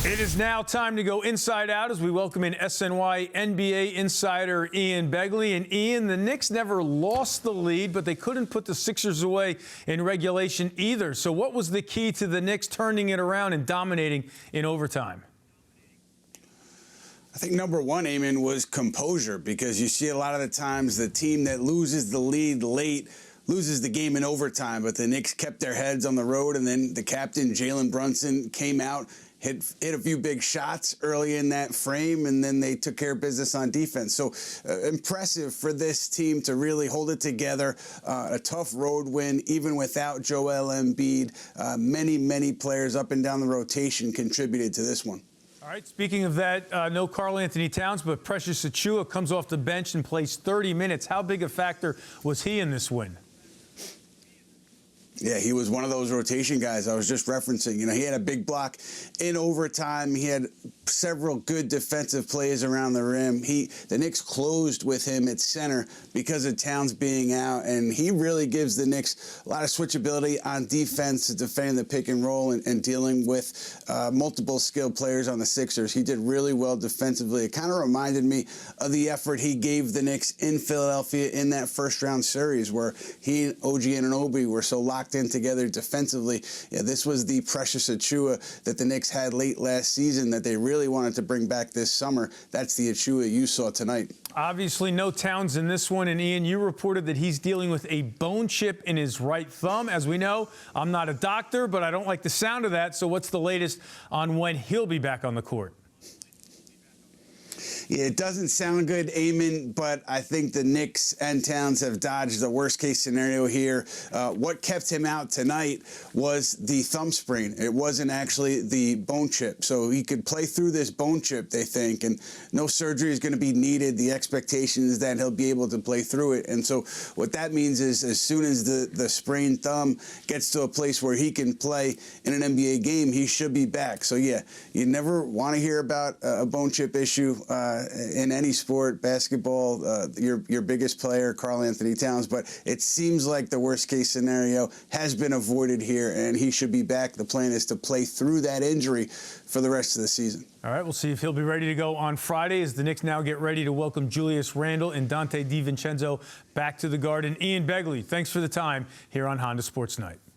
It is now time to go inside out as we welcome in SNY NBA insider Ian Begley. And Ian, the Knicks never lost the lead, but they couldn't put the Sixers away in regulation either. So what was the key to the Knicks turning it around and dominating in overtime? I think number one, Eamon, was composure, because you see a lot of the times the team that loses the lead late loses the game in overtime, but the Knicks kept their heads on the road, and then the captain, Jalen Brunson, came out, hit a few big shots early in that frame, and then they took care of business on defense. So impressive for this team to really hold it together. A tough road win, even without Joel Embiid. Many players up and down the rotation contributed to this one. All right, speaking of that, no Karl-Anthony Towns, but Precious Achiuwa comes off the bench and plays 30 minutes. How big a factor was he in this win? Yeah, he was one of those rotation guys I was just referencing. You know, he had a big block in overtime. He had several good defensive plays around the rim. The Knicks closed with him at center because of Towns being out, and he really gives the Knicks a lot of switchability on defense, defending the pick and roll and dealing with multiple skilled players on the Sixers. He did really well defensively. It kind of reminded me of the effort he gave the Knicks in Philadelphia in that first-round series where he and OG Anunoby were so locked in together defensively. Yeah, this was the Precious Achiuwa that the Knicks had late last season that they really wanted to bring back this summer. That's the Achiuwa you saw tonight. Obviously, no Towns in this one. And Ian, you reported that he's dealing with a bone chip in his right thumb. As we know, I'm not a doctor, but I don't like the sound of that. So what's the latest on when he'll be back on the court? Yeah, it doesn't sound good, Eamon, but I think the Knicks and Towns have dodged the worst-case scenario here. What kept him out tonight was the thumb sprain. It wasn't actually the bone chip. So he could play through this bone chip, they think, and no surgery is going to be needed. The expectation is that he'll be able to play through it. And so what that means is as soon as the sprained thumb gets to a place where he can play in an NBA game, he should be back. So, yeah, you never want to hear about a bone chip issue in any sport, basketball, your biggest player, Karl-Anthony Towns, but it seems like the worst-case scenario has been avoided here, and he should be back. The plan is to play through that injury for the rest of the season. All right, we'll see if he'll be ready to go on Friday as the Knicks now get ready to welcome Julius Randle and Dante DiVincenzo back to the Garden. Ian Begley, thanks for the time here on Honda Sports Night.